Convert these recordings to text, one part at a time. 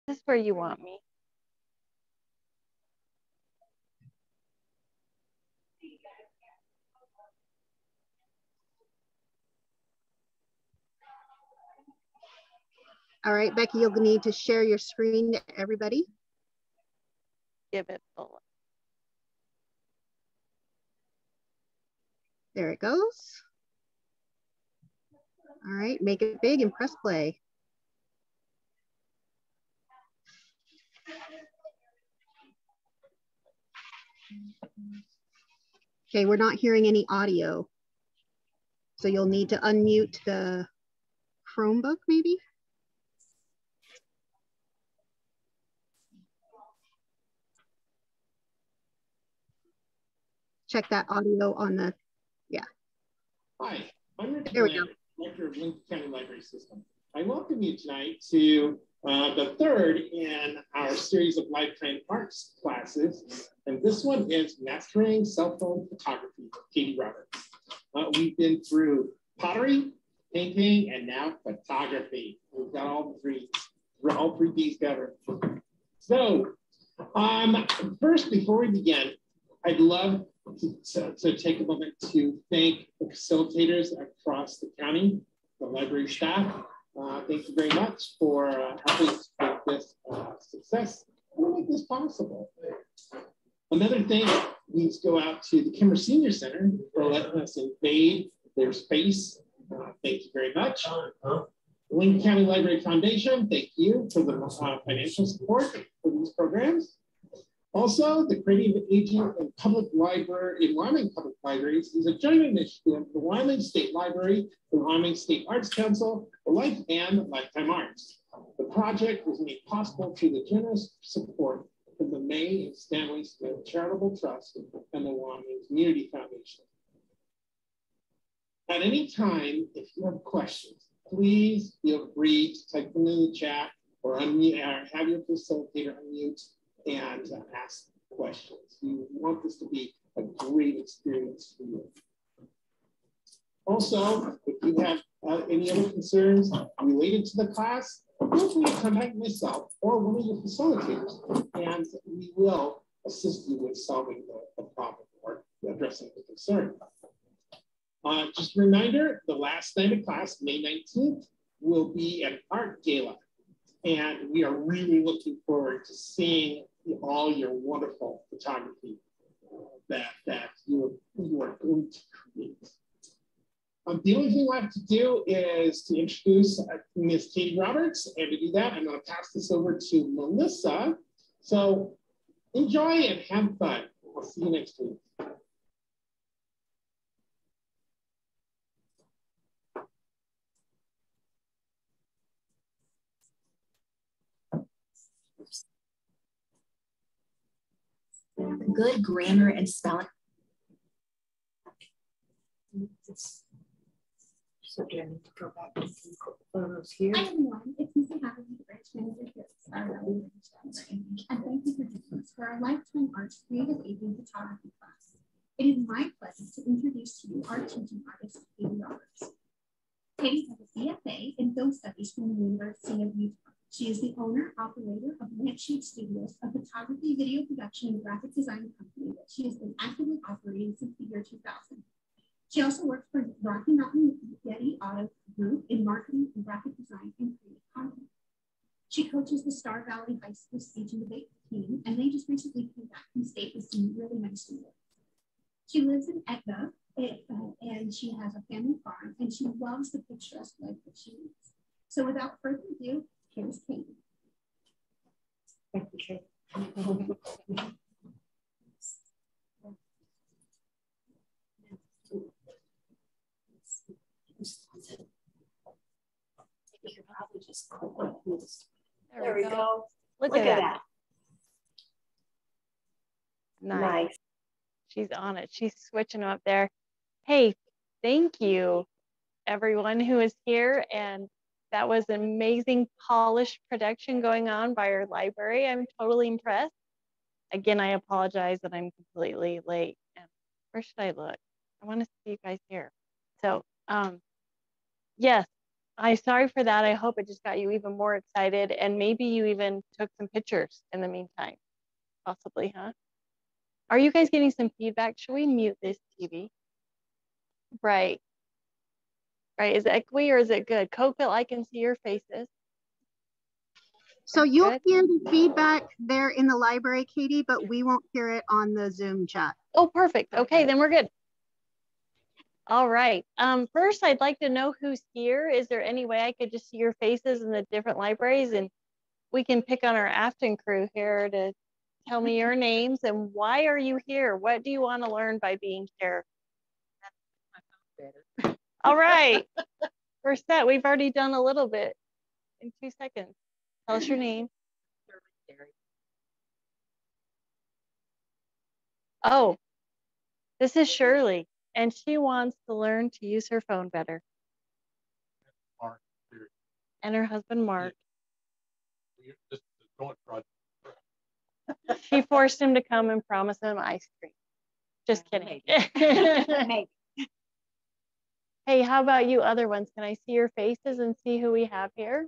is where you want me. All right, Becky, you'll need to share your screen to everybody. Give it full. There it goes. All right, make it big and press play. Okay, we're not hearing any audio. So you'll need to unmute the Chromebook maybe. Check that audio on the, yeah. Hi, I'm Rick there we go. Director of Lincoln County Library System. I welcome you tonight to the third in our series of lifetime arts classes. And this one is Mastering Cell Phone Photography with Katie Roberts. We've been through pottery, painting, and now photography. We've got all three Ds covered. So first, before we begin, I'd love to take a moment to thank the facilitators across the county, the library staff. Thank you very much for helping us make this success and make this possible. Another thing needs to go out to the Kimmer Senior Center for letting us invade their space. Thank you very much. Lincoln County Library Foundation, thank you for the financial support for these programs. Also, the Creative Agent and Public Library in Wyoming Public Libraries is a joint initiative of the Wyoming State Library, the Wyoming State Arts Council, the Life and Lifetime Arts. The project was made possible through the generous support from the May and Stanley Smith Charitable Trust and the Wyoming Community Foundation. At any time, if you have questions, please feel free to type them in the chat or unmute, or have your facilitator unmute and ask questions. We want this to be a great experience for you. Also, if you have any other concerns related to the class, feel free to contact myself or one of your facilitators, and we will assist you with solving the problem or addressing the concern. Just a reminder, the last night of class, May 19th, will be an art gala. And we are really looking forward to seeing all your wonderful photography that you are going to create. The only thing I have to do is to introduce Ms. Katie Roberts. And to do that, I'm going to pass this over to Melissa. So enjoy and have fun. I'll see you next week. Good grammar and spelling. So do I need to go back and see photos here? Hi everyone, it's Missy Haverly, the branch manager here at Star Valley Branch. And thank you for joining us for our Lifetime Arts Creative Aging Photography class. It is my pleasure to introduce to you our teaching artist, Katie Roberts. Katie has a BFA in Film Studies from the University of Utah. She is the owner, operator of Lampshade Studios, a photography, video production, and graphic design company that she has been actively operating since the year 2000. She also works for Rocky Mountain Getty Auto Group in marketing and graphic design and creative content. She coaches the Star Valley High School speech and debate team, and they just recently came back from state with some really nice awards. She lives in Etna, and she has a family farm, and she loves the picturesque life that she leads. So without further ado, here's Katie. Thank you, Katie. You could probably just click on this. There we go. Look at that. Nice. She's on it. She's switching up there. Hey, thank you, everyone who is here. And that was an amazing polished production going on by our library. I'm totally impressed. Again, I apologize that I'm completely late. And where should I look? I want to see you guys here. So, yes, I'm sorry for that. I hope it just got you even more excited, and maybe you even took some pictures in the meantime, possibly, huh? Are you guys getting some feedback? Should we mute this TV? Right. Right. Is it echoey or is it good? Cokeville, I can see your faces. So you'll Good. hear the feedback there in the library, Katie, but we won't hear it on the Zoom chat. Oh, perfect. Okay, then we're good. All right. First, I'd like to know who's here. Is there any way I could just see your faces in the different libraries, and we can pick on our Afton crew here to tell me your names and why are you here? What do you want to learn by being here? All right. We're set. We've already done a little bit in 2 seconds. Tell us your name. Oh, this is Shirley, and she wants to learn to use her phone better. Mark. And her husband, Mark. She forced him to come and promised him ice cream. Just kidding. Hey, how about you other ones? Can I see your faces and see who we have here?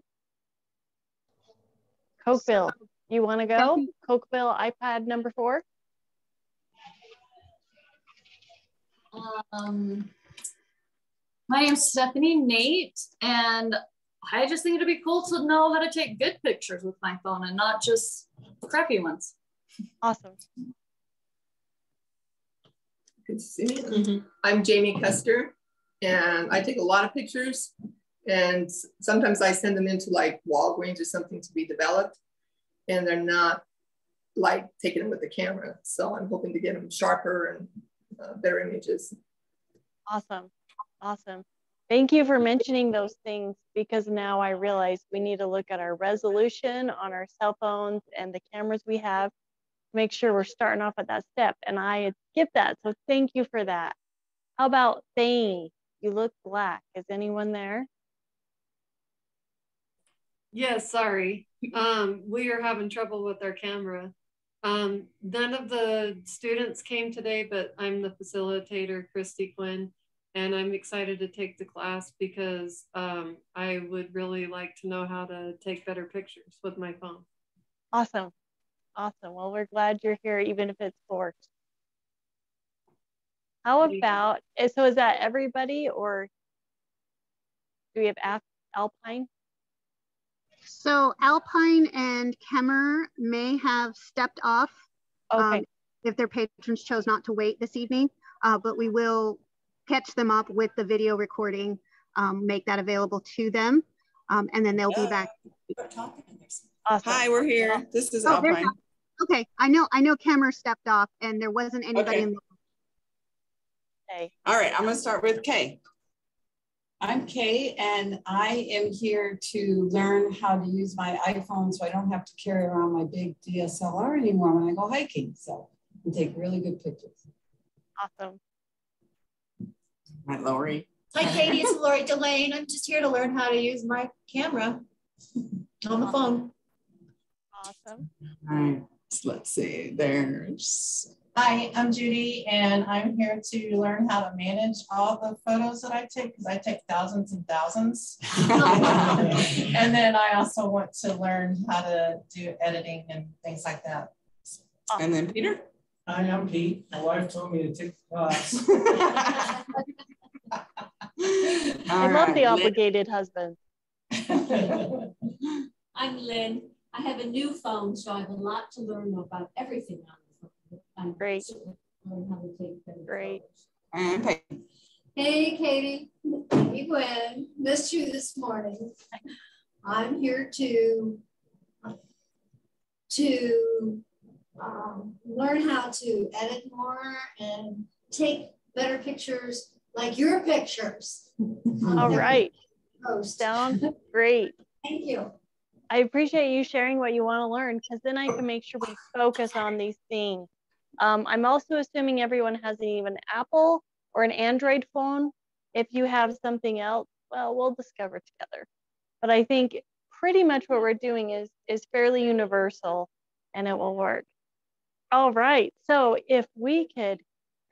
Cokeville, you want to go? Cokeville, iPad number 4. My name's Stephanie Nate, and I just think it'd be cool to know how to take good pictures with my phone and not just crappy ones. Awesome. Good to see me. I'm Jamie Custer, and I take a lot of pictures, and sometimes I send them into like Walgreens or something to be developed, and they're not like taking them with the camera. So I'm hoping to get them sharper and better images. Awesome. Awesome. Thank you for mentioning those things, because now I realize we need to look at our resolution on our cell phones and the cameras we have, make sure we're starting off at that step. And I had skipped that. So thank you for that. How about Thane? You look black. Is anyone there? Yes, sorry. We are having trouble with our camera. None of the students came today, but I'm the facilitator, Christy Quinn, and I'm excited to take the class because I would really like to know how to take better pictures with my phone. Awesome. Awesome. Well, we're glad you're here, even if it's forced. How about, so is that everybody, or do we have Alpine? So Alpine and Kemmer may have stepped off if their patrons chose not to wait this evening, but we will catch them up with the video recording, make that available to them, and then they'll be back. Awesome. Hi, we're here. This is Alpine. Okay, I know Kemmer stepped off and there wasn't anybody in the Okay. All right, I'm gonna start with Kay. I'm Kay, and I am here to learn how to use my iPhone so I don't have to carry around my big DSLR anymore when I go hiking. So I can take really good pictures. Awesome. Hi, Lori. Hi, Katie. It's Lori Delane. I'm just here to learn how to use my camera on the phone. Awesome. All right, so let's see. There's. Hi, I'm Judy, and I'm here to learn how to manage all the photos that I take, because I take thousands and thousands. And then I also want to learn how to do editing and things like that. And then Peter? Hi, I'm Pete. My wife told me to take the class. I love the obligated husband. I'm Lynn. I have a new phone, so I have a lot to learn about everything on the phone. I'm Great. Learn how to take better Great. And Peyton. Hey, Katie. Hey, Gwen. Missed you this morning. I'm here to learn how to edit more and take better pictures like your pictures. All right. Sounds great. Thank you. I appreciate you sharing what you want to learn, because then I can make sure we focus on these things. I'm also assuming everyone has either an Apple or an Android phone. If you have something else, well, we'll discover together. But I think pretty much what we're doing is fairly universal, and it will work. All right, so if we could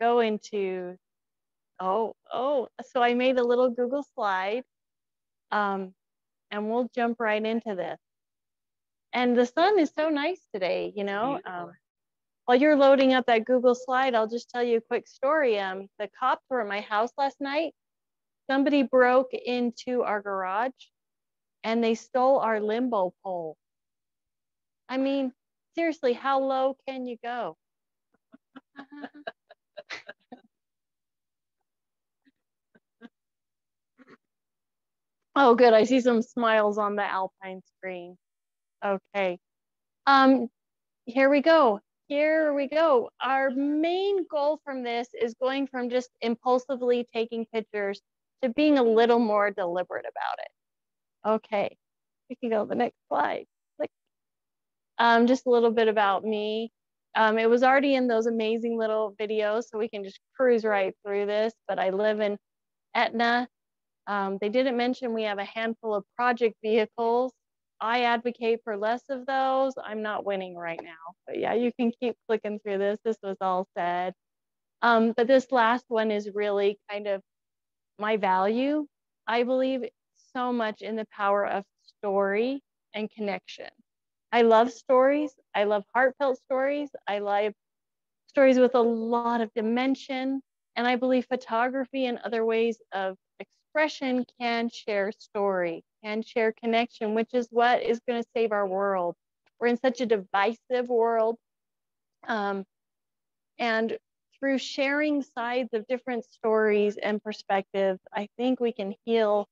go into, so I made a little Google slide. And we'll jump right into this. And the sun is so nice today, you know. While you're loading up that Google slide, I'll just tell you a quick story. The cops were at my house last night. Somebody broke into our garage and they stole our limbo pole. I mean, seriously, how low can you go? Oh, good. I see some smiles on the Alpine screen. Okay. Here we go. Here we go. Our main goal from this is going from just impulsively taking pictures to being a little more deliberate about it. Okay. We can go to the next slide. Click. Just a little bit about me. It was already in those amazing little videos, so we can just cruise right through this, but I live in Etna. They didn't mention we have a handful of project vehicles. I advocate for less of those. I'm not winning right now, but yeah, you can keep clicking through this. This was all said. But this last one is really kind of my value. I believe so much in the power of story and connection. I love stories. I love heartfelt stories. I love stories with a lot of dimension. And I believe photography and other ways of expression can share story, can share connection, which is what is going to save our world. We're in such a divisive world. And through sharing sides of different stories and perspectives, I think we can heal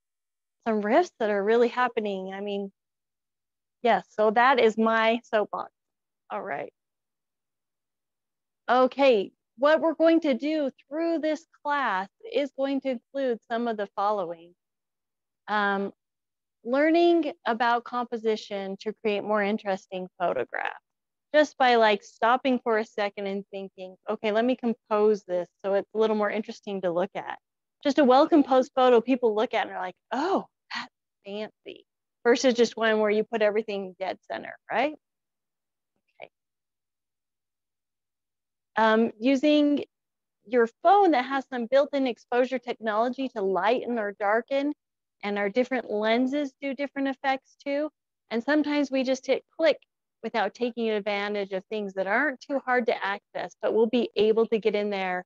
some rifts that are really happening. I mean, yes, so that is my soapbox. All right. Okay, what we're going to do through this class is going to include some of the following. Learning about composition to create more interesting photographs. Just by like stopping for a second and thinking, okay, let me compose this so it's a little more interesting to look at. Just a well-composed photo people look at and are like, oh, that's fancy. Versus just one where you put everything dead center, right? Okay. Using your phone that has some built-in exposure technology to lighten or darken, and our different lenses do different effects too. And sometimes we just hit click without taking advantage of things that aren't too hard to access, but we'll be able to get in there.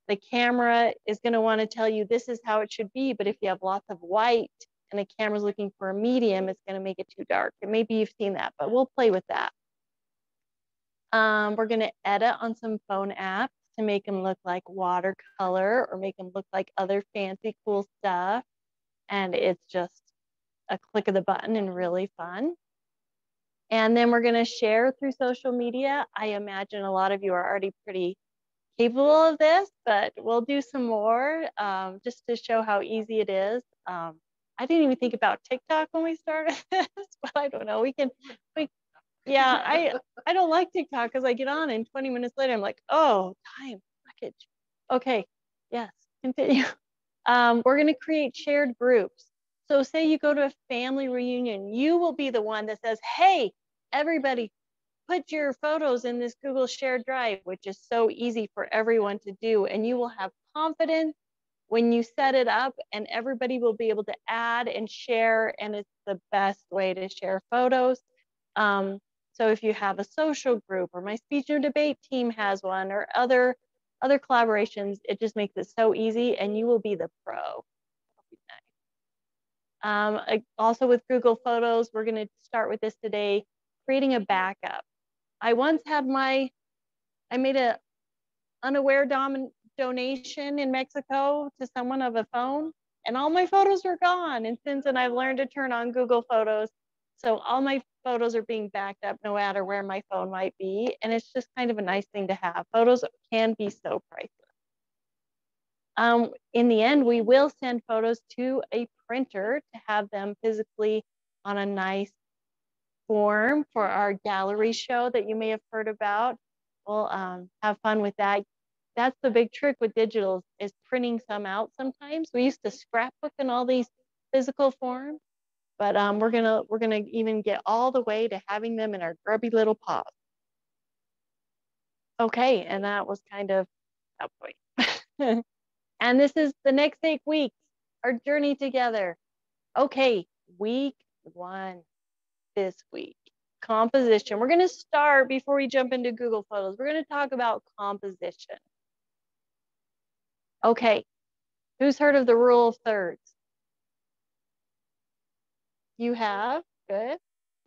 The camera is going to want to tell you this is how it should be, but if you have lots of white and the camera's looking for a medium, it's going to make it too dark. And maybe you've seen that, but we'll play with that. We're going to edit on some phone apps to make them look like watercolor or make them look like other fancy cool stuff. And it's just a click of the button and really fun. And then we're going to share through social media. I imagine a lot of you are already pretty capable of this, but we'll do some more just to show how easy it is. I didn't even think about TikTok when we started this, but I don't know. Yeah, I don't like TikTok because I get on and 20 minutes later, I'm like, oh, time, package. Okay, yes, continue. We're going to create shared groups. So say you go to a family reunion, you will be the one that says, hey, everybody, put your photos in this Google shared drive, which is so easy for everyone to do. And you will have confidence when you set it up, and everybody will be able to add and share. And it's the best way to share photos. So if you have a social group, or my speech and debate team has one, or other collaborations, it just makes it so easy, and you will be the pro. Also with Google Photos, we're going to start with this today, creating a backup. I once had I made an unaware donation in Mexico to someone of a phone, and all my photos were gone. And since then, I've learned to turn on Google Photos. So all my photos are being backed up no matter where my phone might be. And it's just kind of a nice thing to have. Photos can be so priceless. In the end, we will send photos to a printer to have them physically on a nice form for our gallery show that you may have heard about. We'll have fun with that. That's the big trick with digitals, is printing some out sometimes. We used to scrapbook in all these physical forms, but we're gonna even get all the way to having them in our grubby little pods. Okay, and that was kind of that point. And this is the next 8 weeks, our journey together. Okay, week 1 this week. Composition. We're going to start before we jump into Google Photos. We're going to talk about composition. Okay, who's heard of the rule of thirds? You have? Good.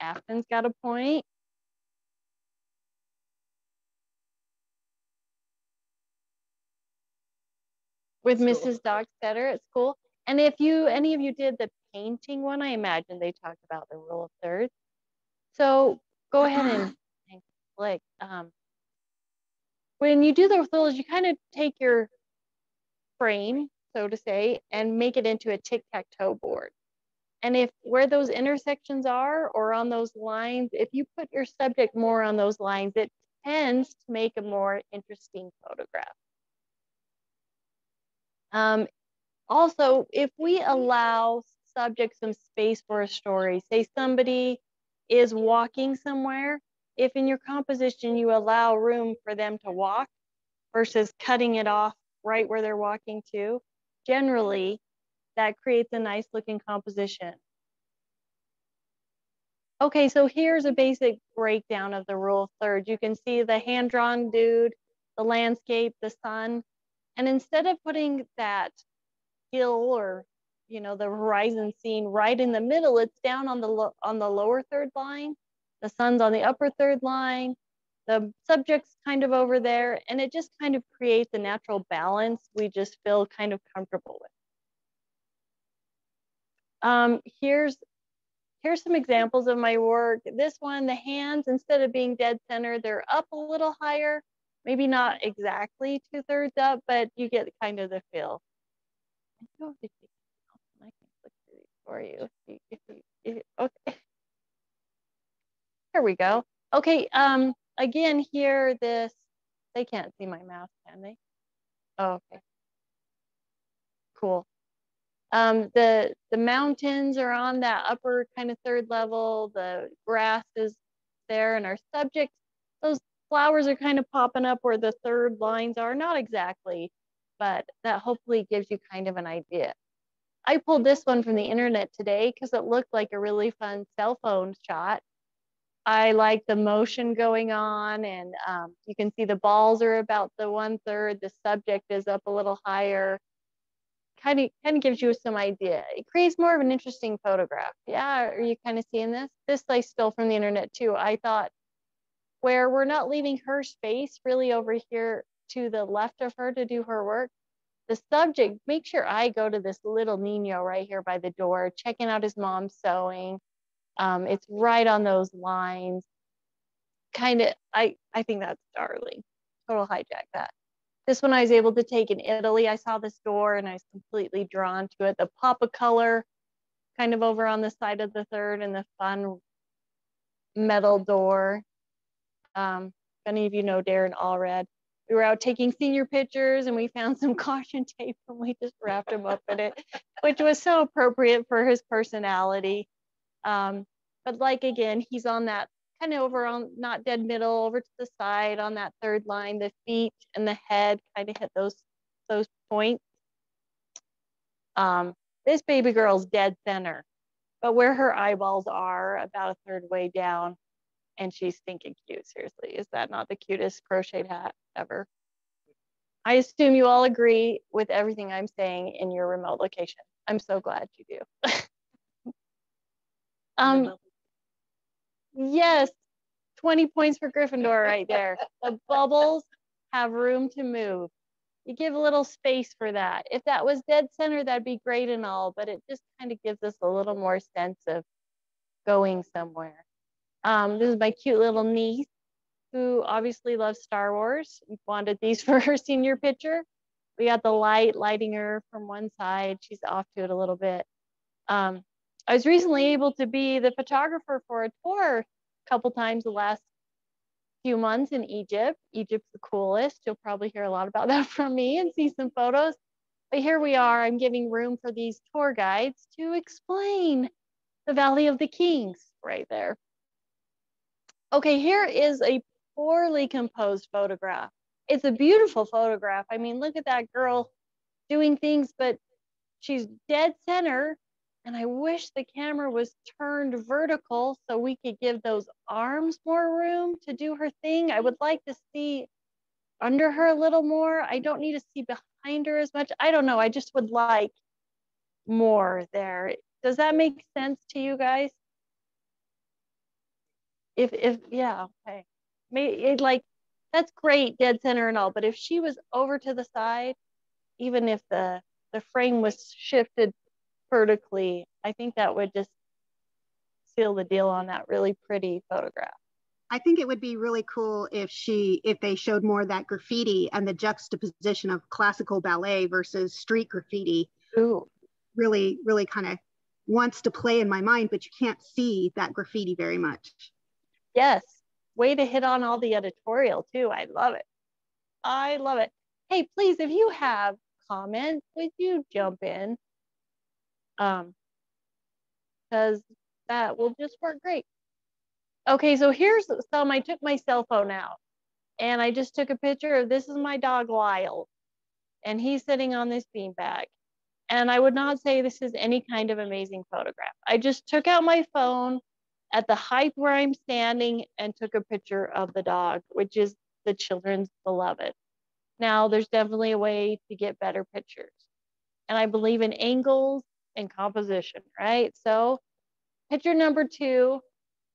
Afton's got a point. With Mrs. Dockstetter at school. And if any of you did the painting one, I imagine they talked about the rule of thirds. So go ahead and click. When you do the rules, you kind of take your frame, so to say, and make it into a tic-tac-toe board. And if where those intersections are or on those lines, if you put your subject more on those lines, it tends to make a more interesting photograph. Also, if we allow subjects some space for a story, say somebody is walking somewhere, if in your composition you allow room for them to walk versus cutting it off right where they're walking to, generally that creates a nice looking composition. Okay, so here's a basic breakdown of the rule of thirds. You can see the hand-drawn dude, the landscape, the sun, and instead of putting that hill or the horizon scene right in the middle, it's down on the lower third line, the sun's on the upper third line, the subject's kind of over there, and it just kind of creates a natural balance we just feel kind of comfortable with. Here's some examples of my work. This one, the hands, instead of being dead center, they're up a little higher, maybe not exactly 2/3 up, but you get kind of the feel. I can click through these for you. Okay. Here we go. Okay. Again, here, they can't see my mouse, can they? Oh, okay. Cool. The mountains are on that upper kind of third level. The grass is there, and our subject, those flowers are kind of popping up where the third lines are. Not exactly, but that hopefully gives you kind of an idea. I pulled this one from the internet today because it looked like a really fun cell phone shot. I like the motion going on, and you can see the balls are about the 1/3. The subject is up a little higher. Kind of gives you some idea. It creates more of an interesting photograph. Yeah, are you kind of seeing this? This I stole from the internet too. I thought where we're not leaving her space really over here to the left of her to do her work, the subject, make sure I go to this little Nino right here by the door, checking out his mom sewing. It's right on those lines. Kind of, I think that's darling. Total hijack that. This one I was able to take in Italy. I saw this door and I was completely drawn to it. The pop of color kind of over on the side of the third and the fun metal door. If any of you know Darren Allred, we were out taking senior pictures and we found some caution tape and we just wrapped him up in it, which was so appropriate for his personality. But like, again, he's on that kind of over on not dead middle, over to the side on that third line. The feet and the head kind of hit those points. This baby girl's dead center, but where her eyeballs are about 1/3 way down, and she's stinking cute. Seriously, is that not the cutest crocheted hat ever? I assume you all agree with everything I'm saying in your remote location. I'm so glad you do. Yes, 20 points for Gryffindor right there. The bubbles have room to move. You give a little space for that. If that was dead center, that'd be great and all, but it just kind of gives us a little more sense of going somewhere. This is my cute little niece who obviously loves Star Wars. We wanted these for her senior picture. We got the lighting her from one side. She's off to it a little bit. I was recently able to be the photographer for a tour a couple times the last few months in Egypt. Egypt's the coolest. You'll probably hear a lot about that from me and see some photos. But here we are. I'm giving room for these tour guides to explain the Valley of the Kings right there. Okay, here is a poorly composed photograph. It's a beautiful photograph. I mean, look at that girl doing things, but she's dead center. And I wish the camera was turned vertical so we could give those arms more room to do her thing. I would like to see under her a little more. I don't need to see behind her as much. I don't know. I just would like more there. Does that make sense to you guys? If yeah, okay. Like, that's great, dead center and all, but if she was over to the side, even if the frame was shifted vertically, I think that would just seal the deal on that really pretty photograph. I think it would be really cool if they showed more of that graffiti and the juxtaposition of classical ballet versus street graffiti. Ooh. Really, really kind of wants to play in my mind, but you can't see that graffiti very much. Yes. Way to hit on all the editorial too. I love it. I love it. Hey, please, if you have comments, would you jump in? Because that will just work great. Okay, so here's some. I took my cell phone out and I just took a picture of, this is my dog Lyle, and he's sitting on this beanbag. And I would not say this is any kind of amazing photograph. I just took out my phone at the height where I'm standing and took a picture of the dog, which is the children's beloved. Now, there's definitely a way to get better pictures. And I believe in angles and composition, right? So picture number 2,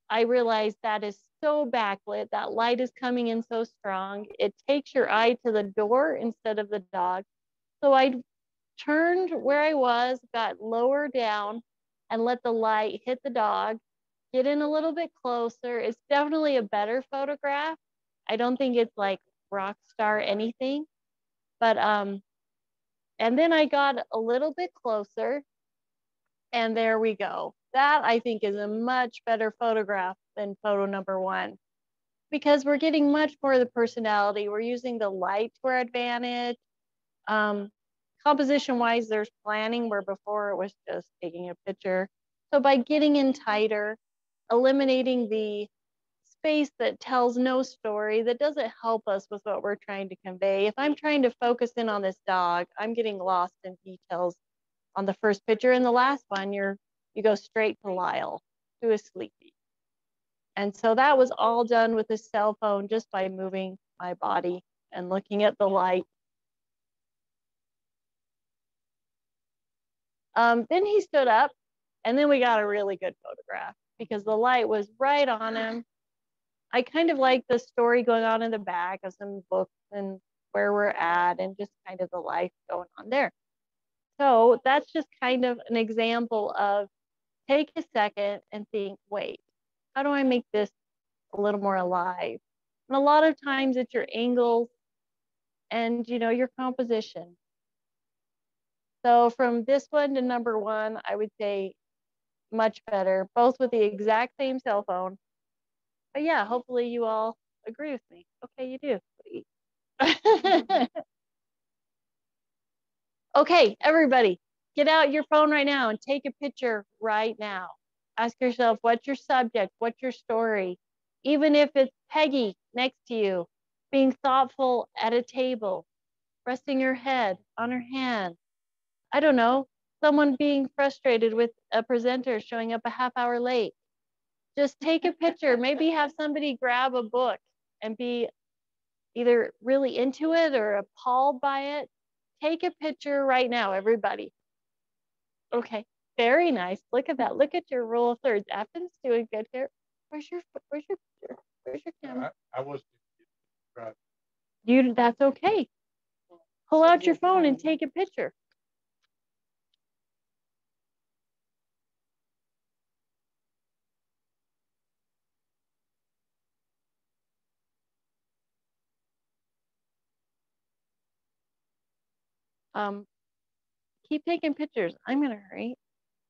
I realized that is so backlit. That light is coming in so strong. It takes your eye to the door instead of the dog. So I turned where I was, got lower down, and let the light hit the dog, get in a little bit closer. It's definitely a better photograph. I don't think it's like rock star anything, but and then I got a little bit closer, and there we go. That, I think, is a much better photograph than photo number 1, because we're getting much more of the personality. We're using the light to our advantage. Composition wise, there's planning, where before it was just taking a picture. So by getting in tighter, eliminating the space that tells no story, that doesn't help us with what we're trying to convey. If I'm trying to focus in on this dog, I'm getting lost in details on the first picture. And the last one, you go straight to Lyle, to a sleepy. And so that was all done with a cell phone, just by moving my body and looking at the light. Then he stood up, and then we got a really good photograph because the light was right on him. I kind of like the story going on in the back of some books and where we're at, and just kind of the life going on there. So that's just kind of an example of, take a second and think, wait, how do I make this a little more alive? And a lot of times it's your angles and, your composition. So from this one to number 1, I would say much better, both with the exact same cell phone. But yeah, hopefully you all agree with me. Okay, you do. Okay, everybody, get out your phone right now and take a picture right now. Ask yourself, what's your subject? What's your story? Even if it's Peggy next to you, being thoughtful at a table, resting your head on her hand. I don't know, someone being frustrated with a presenter showing up a half hour late. Just take a picture. Maybe have somebody grab a book and be either really into it or appalled by it. Take a picture right now, everybody. Okay, very nice. Look at that. Look at your rule of thirds. Afton's doing good here. Where's your picture? Where's your camera? I was. That's okay. Pull out your phone and take a picture. Keep taking pictures. I'm gonna hurry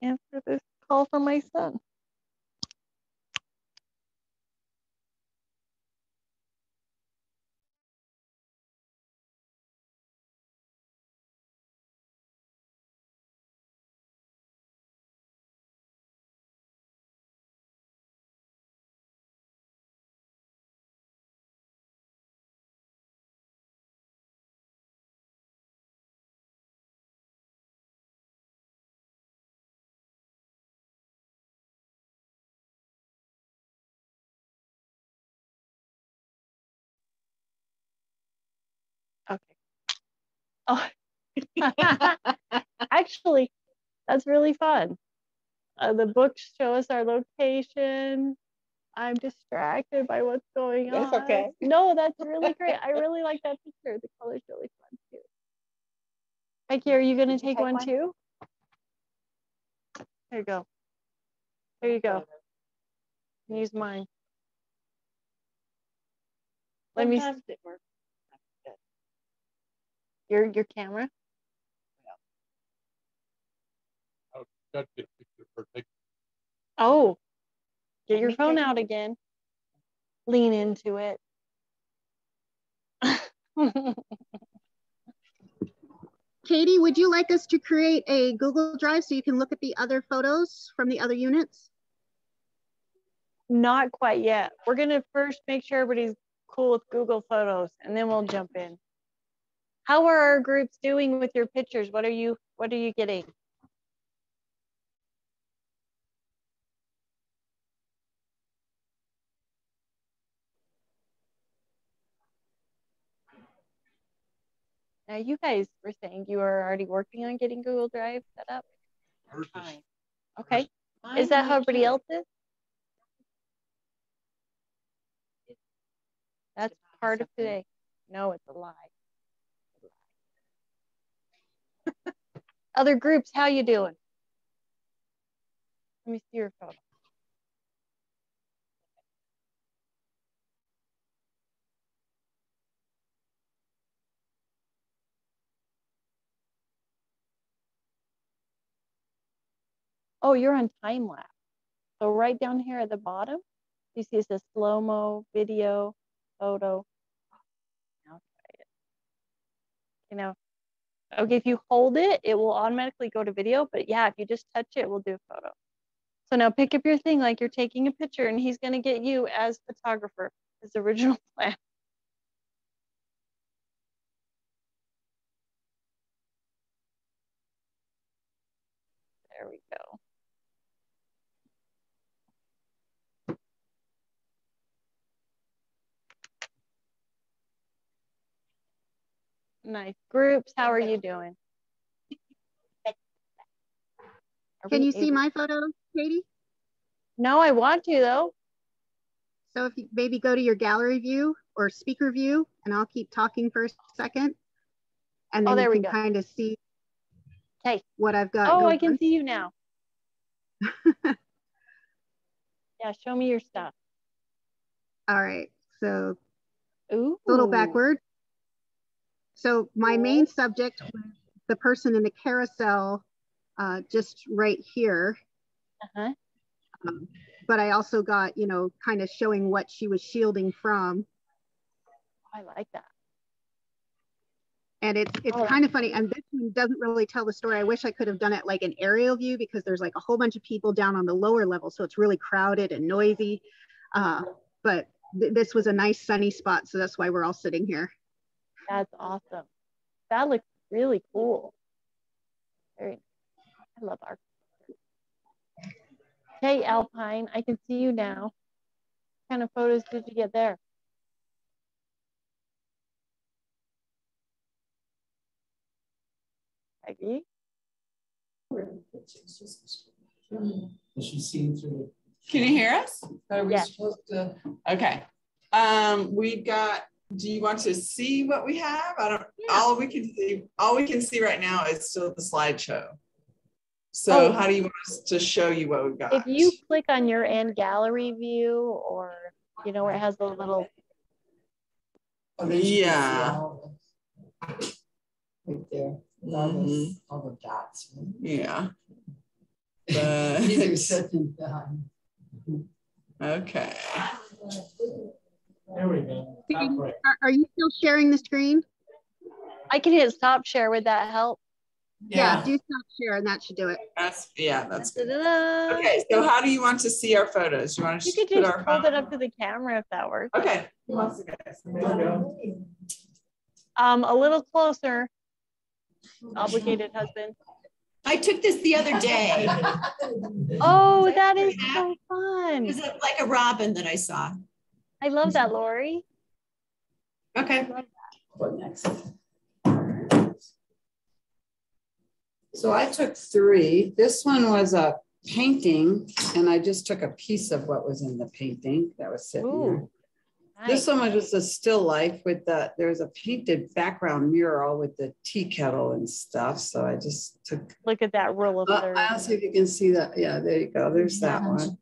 answer this call from my son. Oh, actually, that's really fun. The books show us our location. I'm distracted by what's going on. That's okay. No, that's really great. I really like that picture. The color's really fun too. Becky, are you going to take one too? There you go. There you go. Use mine. Let me. Your camera. Oh, get your phone out again. Lean into it. Katie, would you like us to create a Google Drive so you can look at the other photos from the other units? Not quite yet. We're gonna first make sure everybody's cool with Google Photos, and then we'll jump in. How are our groups doing with your pictures? What are you getting? Now you guys were saying you were already working on getting Google Drive set up. Fine. Okay. Is that how everybody else is? That's part of today. No, it's a lie. Other groups, how you doing? Let me see your photo. Oh, you're on time lapse. So right down here at the bottom, you see it says slow-mo, video, photo. Now try it. You know, okay, if you hold it, it will automatically go to video, but yeah, if you just touch it, we'll do a photo. So now pick up your thing like you're taking a picture, and he's gonna get you as photographer, his original plan. There we go. Nice. Groups, how are you doing? Can you see my photo, Katie? No, I want to though. So if you maybe go to your gallery view or speaker view, and I'll keep talking for a second. And then you can kind of see what I've got going. I can see you now. Yeah, show me your stuff. All right, so Ooh. A little backward. So my main subject was the person in the carousel, just right here. Uh-huh. But I also got, you know, kind of showing what she was shielding from. I like that. And it's kind of funny. And this one doesn't really tell the story. I wish I could have done it like an aerial view because there's like a whole bunch of people down on the lower level. So it's really crowded and noisy. But this was a nice sunny spot. So that's why we're all sitting here. That's awesome. That looks really cool. Very nice. I love art. Hey, Alpine, I can see you now. What kind of photos did you get there? Peggy? Is she seeing through? Can you hear us? Are we supposed to? Okay. We got. Do you want to see what we have? I don't. Yeah. All we can see right now is still the slideshow. So how do you want us to show you what we've got? If you click on your end gallery view, or you know where it has the little. Yeah. Right there. All the dots. Right? Yeah. These are such and done. Okay. There we go. Are you still sharing the screen? I can hit stop share. Would that help? Yeah, do stop share and that should do it. That's good. Okay, so how do you want to see our photos? You want to could just hold it up to the camera if that works. Okay. Who wants to guys? A little closer. Obligated husband. I took this the other day. Oh, that is so fun. It was like a robin that I saw. I love that, Lori. Okay. What next? So I took 3. This one was a painting, and I just took a piece of what was in the painting that was sitting there. Nice. This one was just a still life with there's a painted background mural with the tea kettle and stuff. So I just took. Look at that roll of thirds. I'll see if you can see that. Yeah, there you go. There's that one.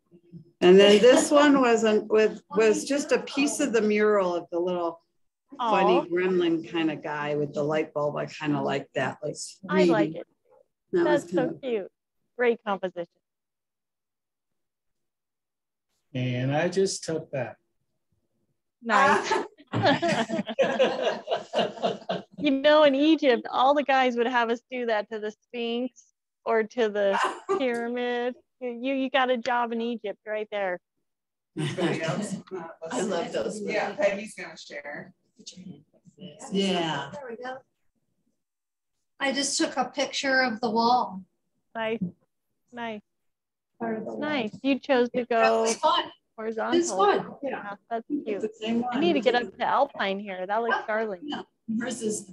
And then this one was just a piece of the mural of the little funny gremlin kind of guy with the light bulb. I kind of like that. Like I like it. That's so cute. Great composition. And I just took that. Nice. You know, in Egypt, all the guys would have us do that to the Sphinx or to the pyramid. You got a job in Egypt right there. Anybody else? I love those. Yeah, Peggy's gonna share. Yeah. There we go. I just took a picture of the wall. Nice. Nice. Nice. You chose to go horizontal. It's fun. Yeah, that's cute. I need to get up to Alpine here. That looks darling. Yeah. Hers is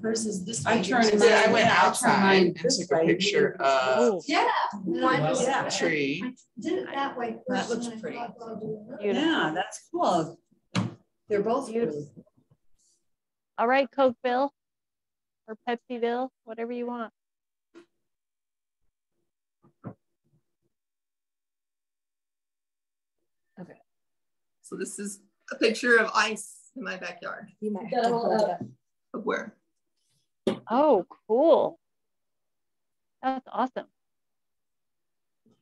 this way. I went outside and took a picture of Yeah. Tree. I did it that way. That looks pretty. Yeah, that's cool. They're both beautiful. All right, Cokeville or Pepsiville, whatever you want. Okay. So this is a picture of ice in my backyard. You might have to hold it up. Of where? Oh, cool. That's awesome.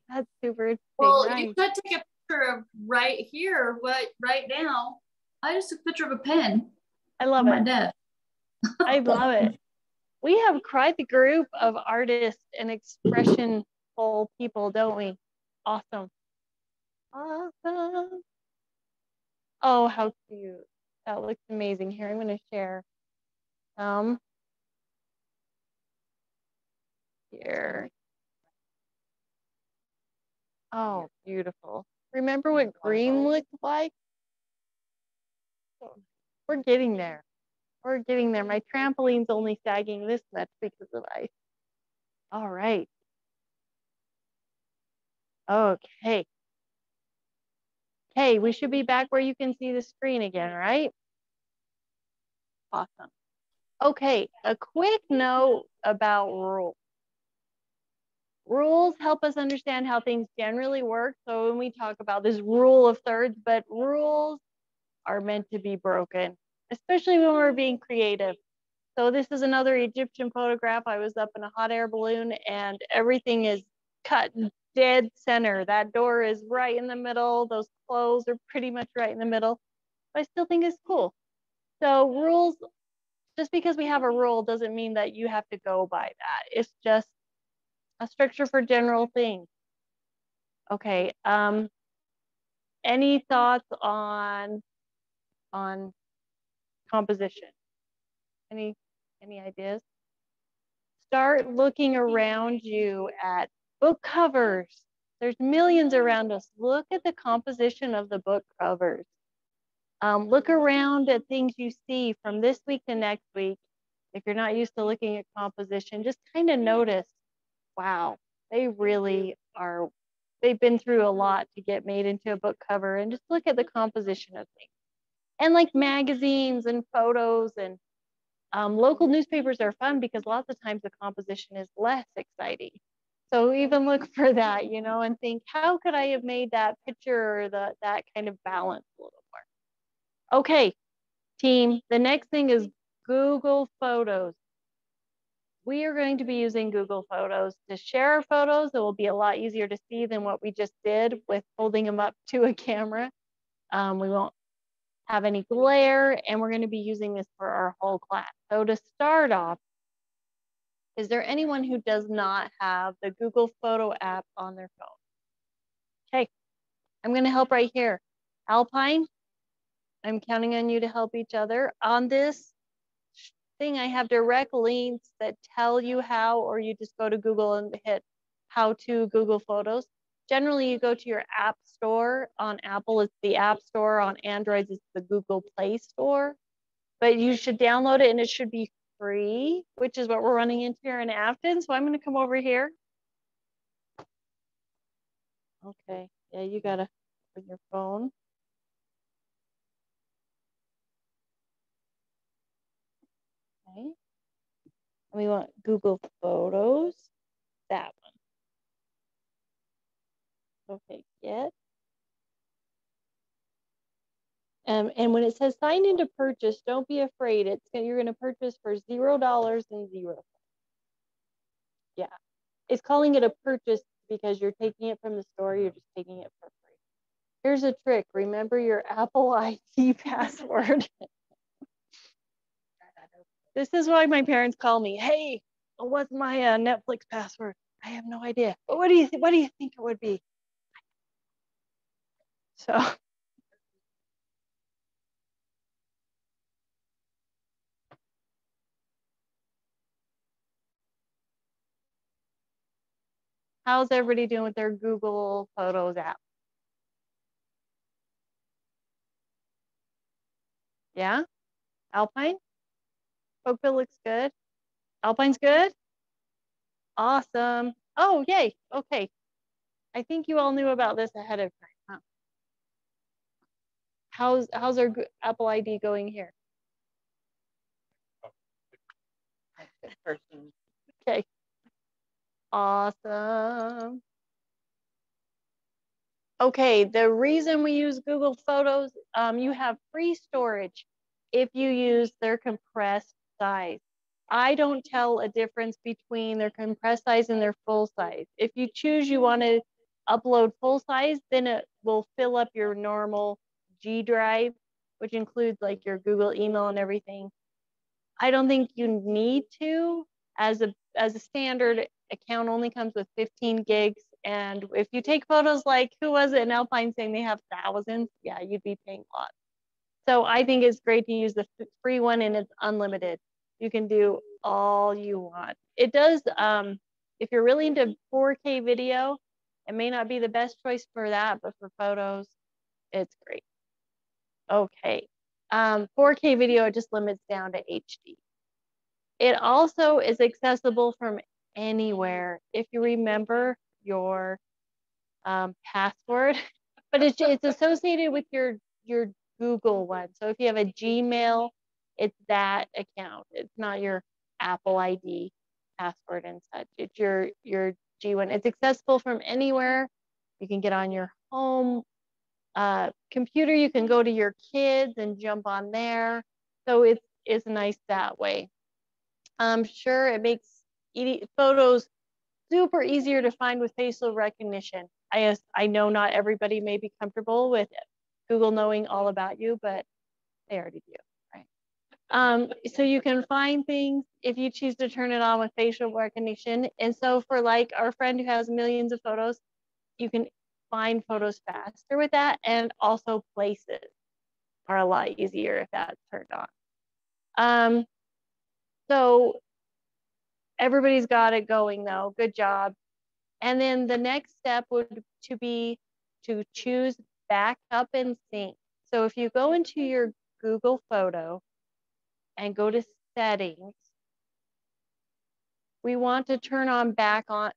That's super. Well, nice. you could take a picture of right here, right now. I just took a picture of a pen. I love it. My desk. I love it. We have quite the group of artists and expressionful people, don't we? Awesome. Awesome. Oh, how cute. That looks amazing. Here, I'm going to share some. Here. Oh, beautiful. Remember what green looked like? We're getting there. We're getting there. My trampoline's only sagging this much because of ice. All right. Okay. Okay, we should be back where you can see the screen again, right? Awesome. Okay, a quick note about rules. Rules help us understand how things generally work. So when we talk about this rule of thirds, but rules are meant to be broken, especially when we're being creative. So this is another Egyptian photograph. I was up in a hot air balloon and everything is cut dead center. That door is right in the middle. Those clothes are pretty much right in the middle. But I still think it's cool. So rules, just because we have a rule doesn't mean that you have to go by that. It's just a structure for general things. Okay. Any thoughts on composition? Any ideas? Start looking around you at book covers. There's millions around us. Look at the composition of the book covers. Look around at things you see from this week to next week. If you're not used to looking at composition, just kind of notice, wow, they really are, they've been through a lot to get made into a book cover, and just look at the composition of things. And like magazines and photos and local newspapers are fun because lots of times the composition is less exciting. So even look for that, you know, and think, how could I have made that picture or that kind of balance a little more? Okay, team, the next thing is Google Photos. We are going to be using Google Photos to share our photos. It will be a lot easier to see than what we just did with holding them up to a camera. We won't have any glare, and we're going to be using this for our whole class. So to start off, is there anyone who does not have the Google Photo app on their phone? Okay, I'm going to help right here. Alpine, I'm counting on you to help each other. On this thing, I have direct links that tell you how, or you just go to Google and hit how to Google Photos. Generally, you go to your app store. On Apple, it's the App Store. On Android, it's the Google Play Store. But you should download it, and it should be free, which is what we're running into here in Afton. So I'm going to come over here. Okay, yeah, you got to open your phone. Okay. And we want Google Photos, that one. Okay, get. And when it says sign in to purchase, don't be afraid. You're going to purchase for $0 and 0. Yeah, it's calling it a purchase because you're taking it from the store. You're just taking it for free. Here's a trick. Remember your Apple ID password. This is why my parents call me. Hey, what's my Netflix password? I have no idea. But what do you think it would be? So. How's everybody doing with their Google Photos app? Yeah? Alpine? Oakville looks good. Alpine's good? Awesome. Oh, yay. Okay. I think you all knew about this ahead of time. Huh? How's our Apple ID going here? Okay. Awesome. Okay, the reason we use Google Photos, you have free storage if you use their compressed size. I don't tell a difference between their compressed size and their full size. If you choose you want to upload full size, then it will fill up your normal G drive, which includes like your Google email and everything. I don't think you need to. As a standard account only comes with 15 gigs. And if you take photos like, who was it in Alpine saying they have thousands? Yeah, you'd be paying a lot. So I think it's great to use the free one and it's unlimited. You can do all you want. It does, if you're really into 4K video, it may not be the best choice for that, but for photos, it's great. Okay, 4K video, it just limits down to HD. It also is accessible from anywhere if you remember your password, but it's associated with your Google one. So if you have a Gmail, it's that account. It's not your Apple ID password and such. It's your G one. It's accessible from anywhere. You can get on your home computer. You can go to your kids and jump on there. So it's nice that way. I'm sure it makes photos super easier to find with facial recognition. I know not everybody may be comfortable with Google knowing all about you, but they already do, right? So you can find things if you choose to turn it on with facial recognition. And so for like our friend who has millions of photos, you can find photos faster with that, and also places are a lot easier if that's turned on. So everybody's got it going though. Good job. And then the next step would be to choose backup and sync. So if you go into your Google photo and go to settings, we want to turn on backup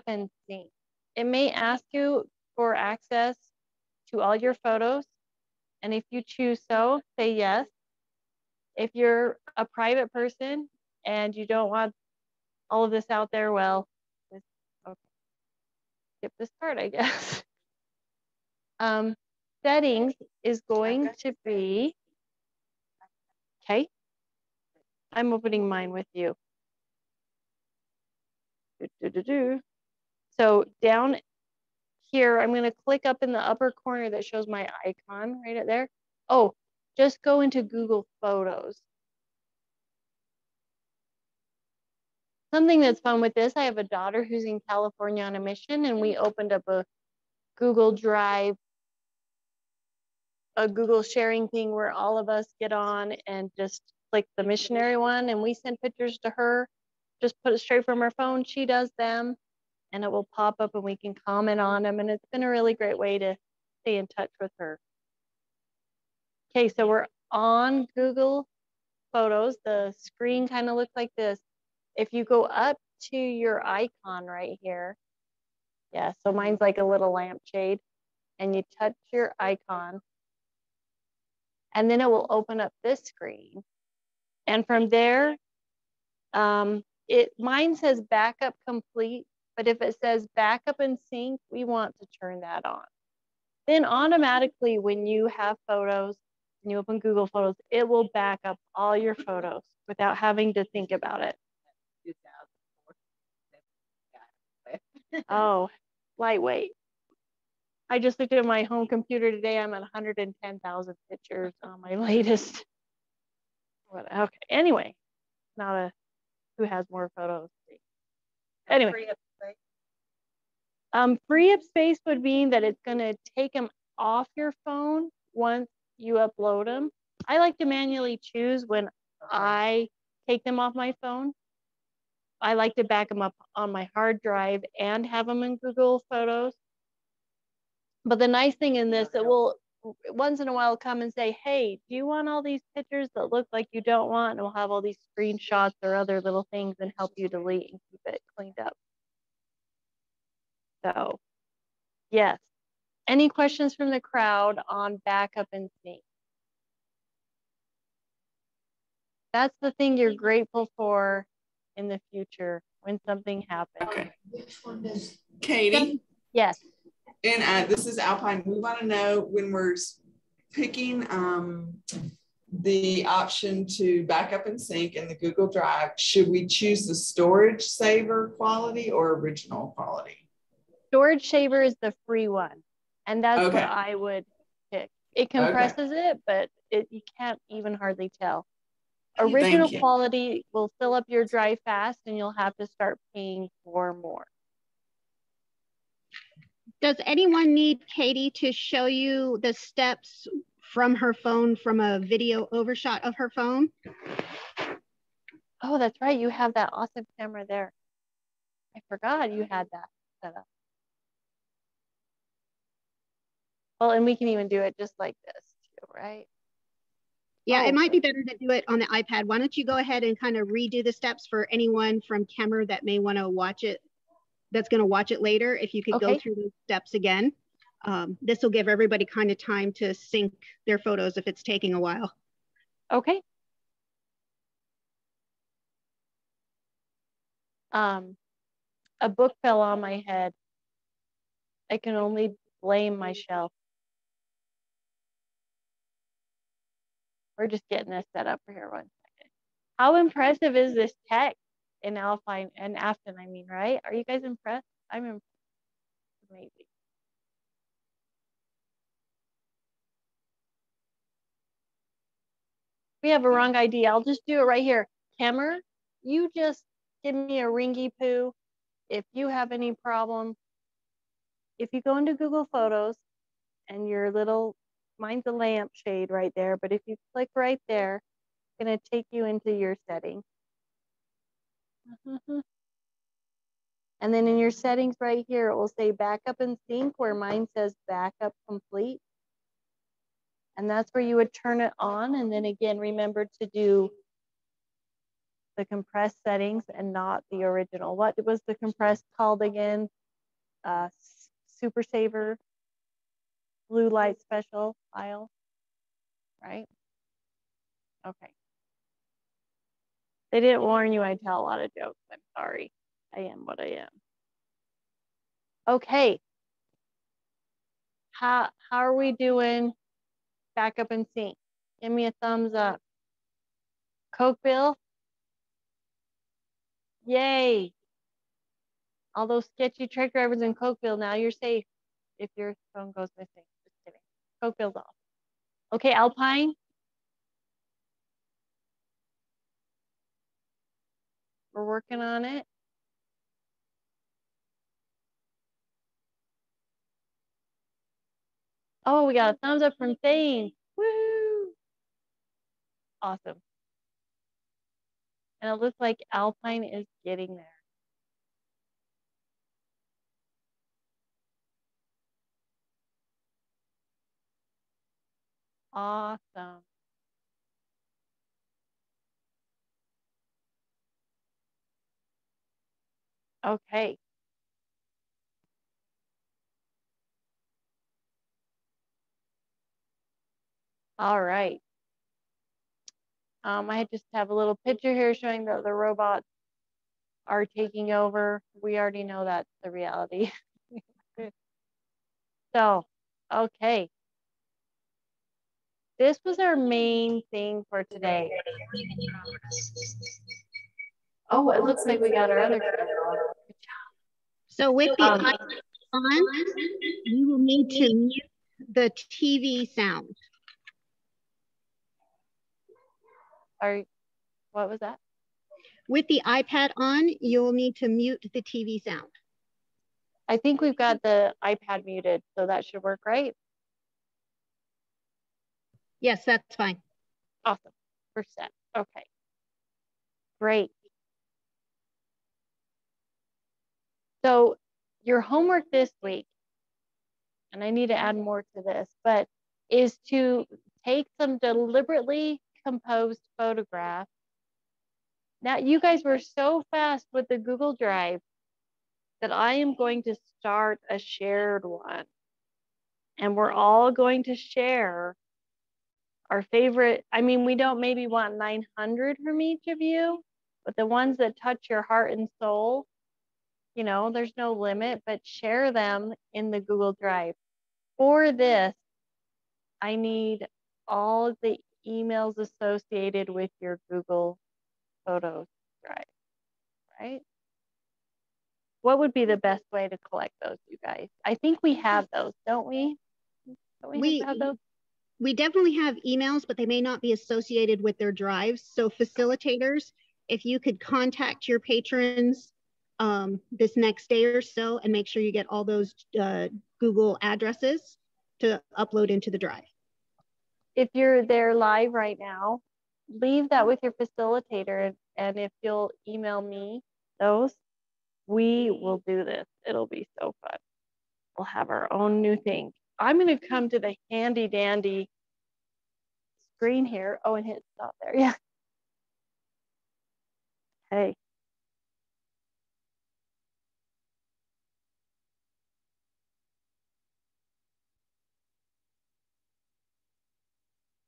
and sync. It may ask you for access to all your photos. And if you choose so, say yes. If you're a private person and you don't want all of this out there, well, okay. Skip this part, I guess. Settings is going to be, okay, I'm opening mine with you. So down here, I'm going to click up in the upper corner that shows my icon right at there. Oh, just go into Google Photos. Something that's fun with this, I have a daughter who's in California on a mission, and we opened up a Google Drive, a Google sharing thing where all of us get on and just click the missionary one, and we send pictures to her, just put it straight from her phone. She does them, and it will pop up and we can comment on them. And it's been a really great way to stay in touch with her. Okay, so we're on Google Photos, the screen kind of looks like this. If you go up to your icon right here, yeah, so mine's like a little lampshade, and you touch your icon, and then it will open up this screen. And from there, mine says backup complete, but if it says backup and sync, we want to turn that on. Then automatically when you have photos and you open Google Photos, it will back up all your photos without having to think about it. Oh, lightweight. I just looked at my home computer today. I'm at 110,000 pictures on my latest. Okay, anyway, not a who has more photos. Anyway. Free up space would mean that it's going to take them off your phone once you upload them. I like to manually choose when I take them off my phone. I like to back them up on my hard drive and have them in Google Photos. But the nice thing in this, it will once in a while come and say, hey, do you want all these pictures that look like you don't want? And we'll have all these screenshots or other little things and help you delete and keep it cleaned up. So, yes. Any questions from the crowd on backup and sync? That's the thing you're grateful for in the future when something happens. Okay. Katie? Yes. And this is Alpine. We want to know when we're picking the option to backup and sync in the Google Drive, should we choose the storage saver quality or original quality? Storage saver is the free one. And that's what I would pick. It compresses it, but you can't even hardly tell. Original quality will fill up your drive fast and you'll have to start paying for more. Does anyone need Katie to show you the steps from her phone from a video overshot of her phone? Oh, that's right. You have that awesome camera there. I forgot you had that set up. Well, and we can even do it just like this too, right? Yeah, it might be better to do it on the iPad. Why don't you go ahead and kind of redo the steps for anyone from Kemmer that may want to watch it, that's going to watch it later. If you could go through those steps again. This will give everybody kind of time to sync their photos if it's taking a while. Okay. A book fell on my head. I can only blame my shelf. We're just getting this set up for here 1 second. How impressive is this text in Alpine and Afton, I mean, right? Are you guys impressed? I'm impressed. Amazing. We have a wrong ID. I'll just do it right here. Kemmer, you just give me a ringy poo. If you have any problem, if you go into Google Photos and your little, mine's a lampshade right there, but if you click right there, it's going to take you into your settings. And then in your settings right here, it will say backup and sync, where mine says backup complete. And that's where you would turn it on. And then again, remember to do the compressed settings and not the original. What was the compressed called again? Super Saver, blue light special file, right? Okay. They didn't warn you I tell a lot of jokes. I'm sorry. I am what I am. Okay. How are we doing backup and sync? Give me a thumbs up. Coke bill? Yay. All those sketchy truck drivers in Cokeville, now you're safe if your phone goes missing. Just kidding. Cokeville's off. Okay, Alpine. We're working on it. Oh, we got a thumbs up from Thane. Woo! Awesome. And it looks like Alpine is getting there. Awesome. Okay. All right. I just have a little picture here showing that the robots are taking over. We already know that's the reality. So, okay. This was our main thing for today. Oh, it looks like we got our other camera. So with the icon on, you will need to mute the TV sound. What was that? With the iPad on, you'll need to mute the TV sound. I think we've got the iPad muted, so that should work, right? Yes, that's fine. Awesome. We're set. Okay. Great. So your homework this week, and I need to add more to this, but is to take some deliberately composed photographs. Now, you guys were so fast with the Google Drive that I am going to start a shared one. And we're all going to share our favorite. I mean, we don't maybe want 900 from each of you, but the ones that touch your heart and soul, you know, there's no limit, but share them in the Google Drive. For this, I need all of the emails associated with your Google Photos Drive, right? What would be the best way to collect those, you guys? I think we have those, don't we? Don't we have those? We definitely have emails, but they may not be associated with their drives. So facilitators, if you could contact your patrons this next day or so and make sure you get all those Google addresses to upload into the drive. If you're there live right now, leave that with your facilitator, and if you'll email me those, we will do this. It'll be so fun. We'll have our own new thing. I'm going to come to the handy dandy screen here. Oh, and hit stop there. Yeah. Hey.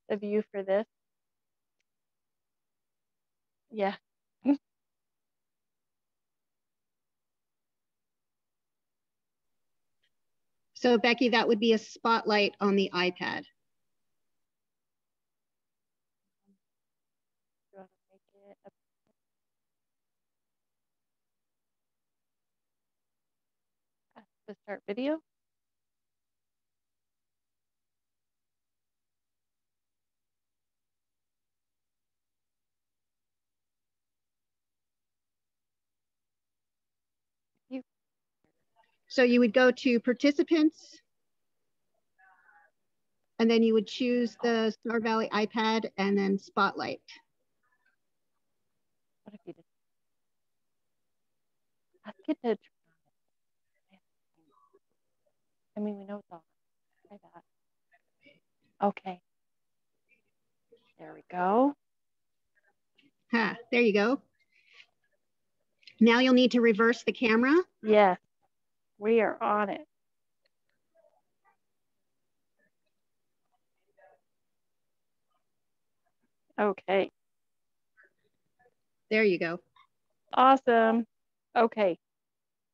The view for this. Yeah. So Becky, that would be a spotlight on the iPad. To start video. So you would go to participants, and then you would choose the Star Valley iPad and then spotlight. What if you just let's get to, I mean, we know it's on. Try that. Okay. There we go. There you go. Now you'll need to reverse the camera. Yes, we are on it. Okay. There you go. Awesome. Okay.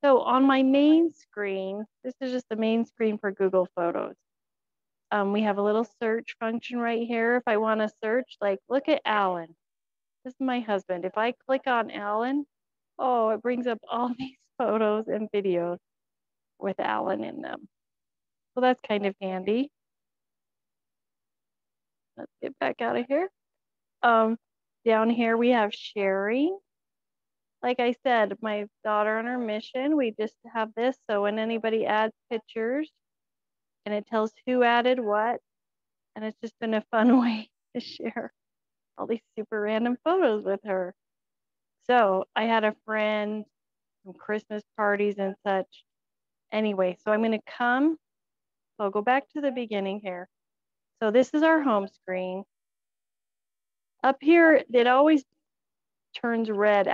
So on my main screen, this is just the main screen for Google Photos. We have a little search function right here. If I want to search, like, look at Alan. This is my husband. If I click on Alan, oh, it brings up all these photos and videos with Alan in them. So that's kind of handy. Let's get back out of here. Down here we have sharing. Like I said, my daughter on her mission, we just have this. So when anybody adds pictures and it tells who added what, and it's just been a fun way to share all these super random photos with her. So I had a friend, some Christmas parties and such. Anyway, so I'm going to come. So I'll go back to the beginning here. So this is our home screen. Up here, it always turns red,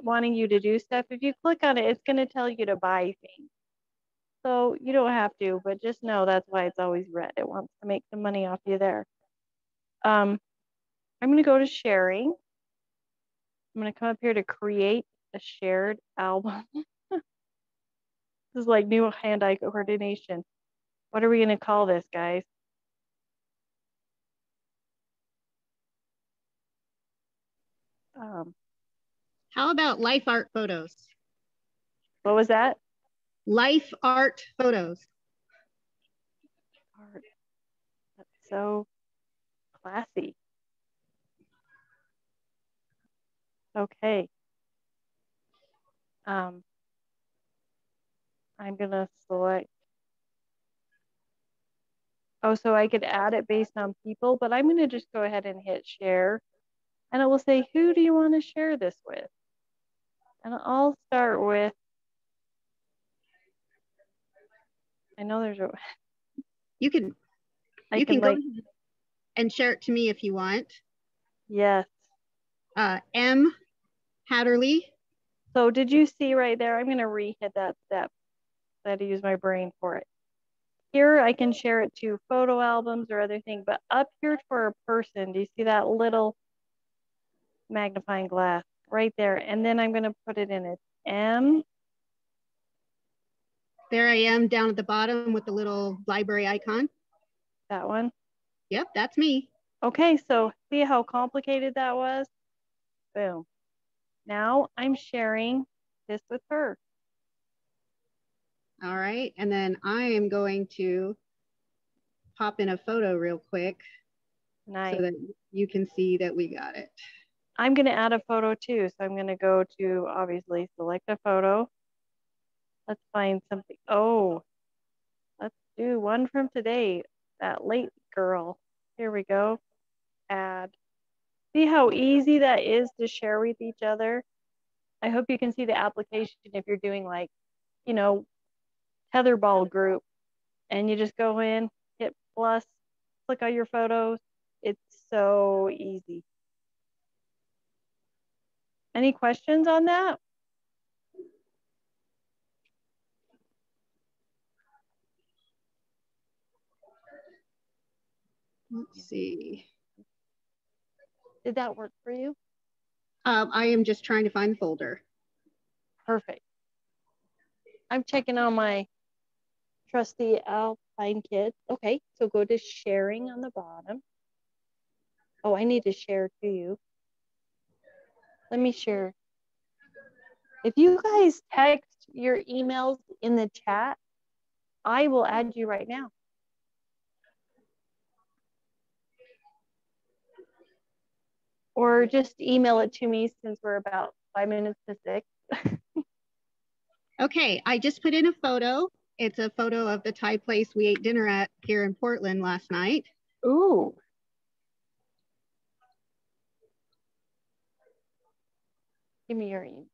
wanting you to do stuff. If you click on it, it's going to tell you to buy things. So you don't have to, but just know that's why it's always red. It wants to make some money off you there. I'm going to go to sharing. I'm going to come up here to create a shared album. This is like new hand-eye coordination. What are we going to call this, guys? How about life art photos? What was that? Life art photos. Art. That's so classy. Okay. I'm gonna select. Oh, so I could add it based on people, but I'm gonna just go ahead and hit share, and it will say, who do you want to share this with? And I'll start with. I know there's a. You can go and share it to me if you want. Yes. M. Hatterley. So did you see right there? I'm going to re-hit that step. I had to use my brain for it. Here I can share it to photo albums or other things, but up here for a person, do you see that little magnifying glass right there? And then I'm going to put it in it. M. There I am down at the bottom with the little library icon. That one? Yep, that's me. Okay, so see how complicated that was? Boom. Now I'm sharing this with her. All right, and then I am going to pop in a photo real quick. Nice. So that you can see that we got it. I'm going to add a photo too. So I'm going to go to, obviously, select a photo. Let's find something. Oh, let's do one from today. That late girl. Here we go. Add. See how easy that is to share with each other? I hope you can see the application if you're doing like, you know, tetherball group, and you just go in, hit plus, click on your photos. It's so easy. Any questions on that? Let's see. Did that work for you? I am just trying to find the folder. Perfect. I'm checking on my trusty Alpine kit. Okay, so go to sharing on the bottom. Oh, I need to share to you. Let me share. If you guys text your emails in the chat, I will add you right now. Or just email it to me since we're about 5 minutes to 6. Okay, I just put in a photo. It's a photo of the Thai place we ate dinner at here in Portland last night. Ooh. Give me your email.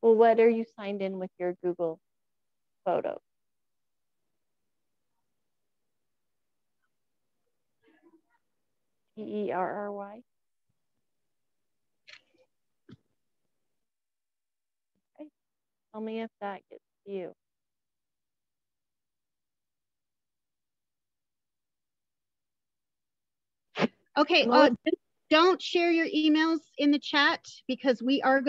Well, what are you signed in with your Google photo? Terry. Okay. Tell me if that gets you. Okay, don't share your emails in the chat because we are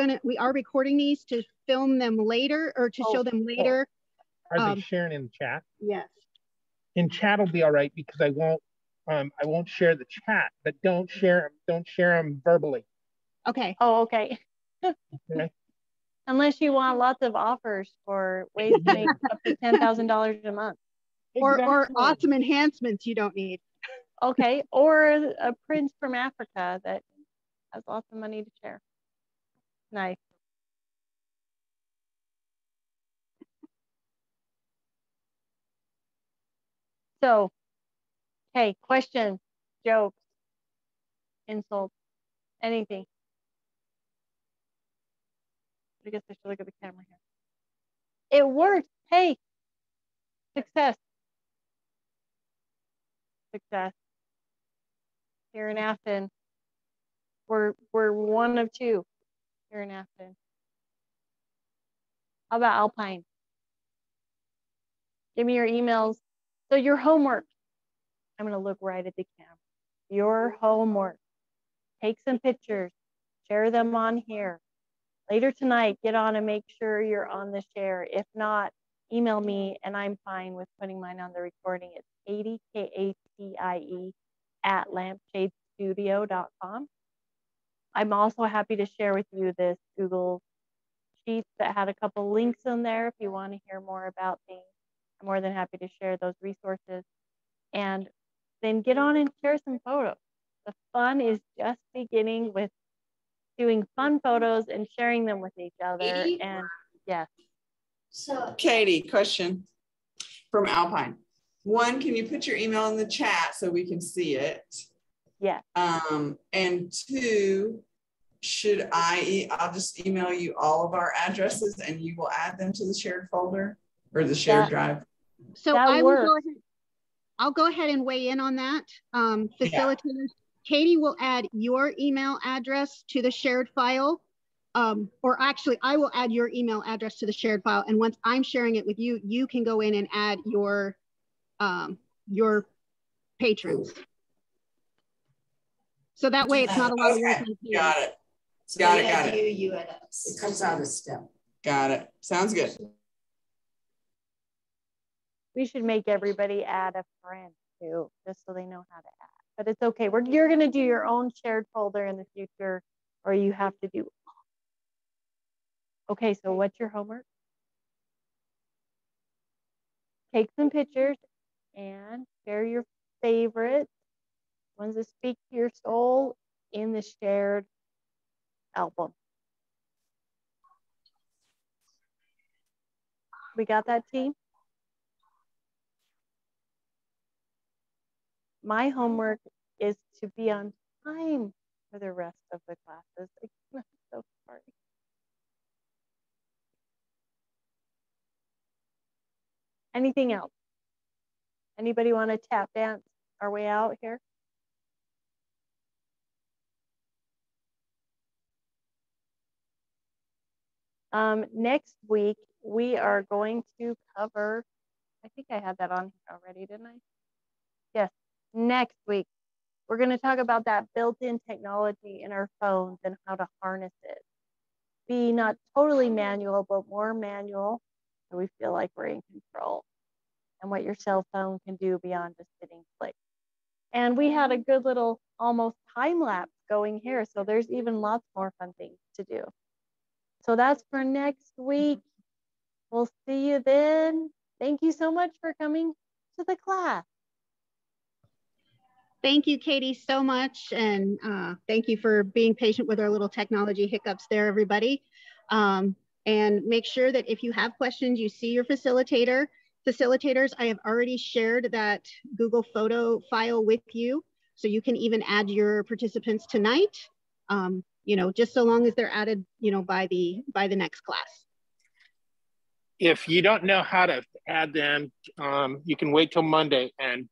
recording these to film them later or to show them later. Are they sharing in the chat? Yes. In chat will be all right because I won't share the chat, but don't share them verbally. Okay. Oh, okay. Okay. Unless you want lots of offers for ways to make up to $10,000 a month. Or awesome enhancements you don't need. Okay, or a prince from Africa that has lots of money to share. Nice. So, hey, question, jokes, insults, anything. I guess I should look at the camera here. It worked. Hey, success. Success. here in Afton. We're one of two here in Afton. How about Alpine? Give me your emails. So your homework, I'm gonna look right at the camera. Your homework, take some pictures, share them on here. Later tonight, get on and make sure you're on the share. If not, email me and I'm fine with putting mine on the recording. It's Katie, Katie at lampshadestudio.com. I'm also happy to share with you this Google Sheets that had a couple links in there if you want to hear more about things. I'm more than happy to share those resources. And then get on and share some photos. The fun is just beginning with doing fun photos and sharing them with each other. And yes. So Katie, question from Alpine. One, can you put your email in the chat so we can see it? Yeah. And two, I'll just email you all of our addresses and you will add them to the shared folder or the shared drive. So I'll go ahead and weigh in on that. Facilitators, Katie will add your email address to the shared file. Or actually, I will add your email address to the shared file. And once I'm sharing it with you, you can go in and add your patrons. So that way it's not a lot of work. Got it. Got it. It comes out of STEM. Got it. Sounds good. We should make everybody add a friend too, just so they know how to add. But it's okay. You're going to do your own shared folder in the future, or you have to do. Okay, so what's your homework? Take some pictures and share your favorites, ones that speak to your soul, in the shared album. We got that, team? My homework is to be on time for the rest of the classes. I'm so sorry. Anything else? Anybody want to tap dance our way out here? Next week, we are going to cover, I think I had that on here already, didn't I? Yes, next week, we're going to talk about that built-in technology in our phones and how to harness it. Be not totally manual, but more manual, so we feel like we're in control, and what your cell phone can do beyond just hitting click. And we had a good little almost time lapse going here, so there's even lots more fun things to do. So that's for next week. We'll see you then. Thank you so much for coming to the class. Thank you, Katie, so much. And thank you for being patient with our little technology hiccups there, everybody. And make sure that if you have questions, you see your facilitator. Facilitators, I have already shared that Google photo file with you. So you can even add your participants tonight, you know, just so long as they're added, you know, by the next class. If you don't know how to add them, you can wait till Monday and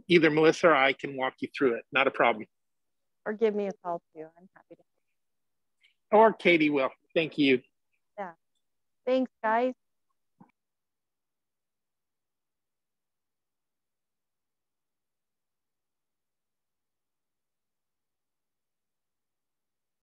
either Melissa or I can walk you through it. Not a problem. Or give me a call too. I'm happy to. Or Katie will. Thank you. Yeah. Thanks, guys.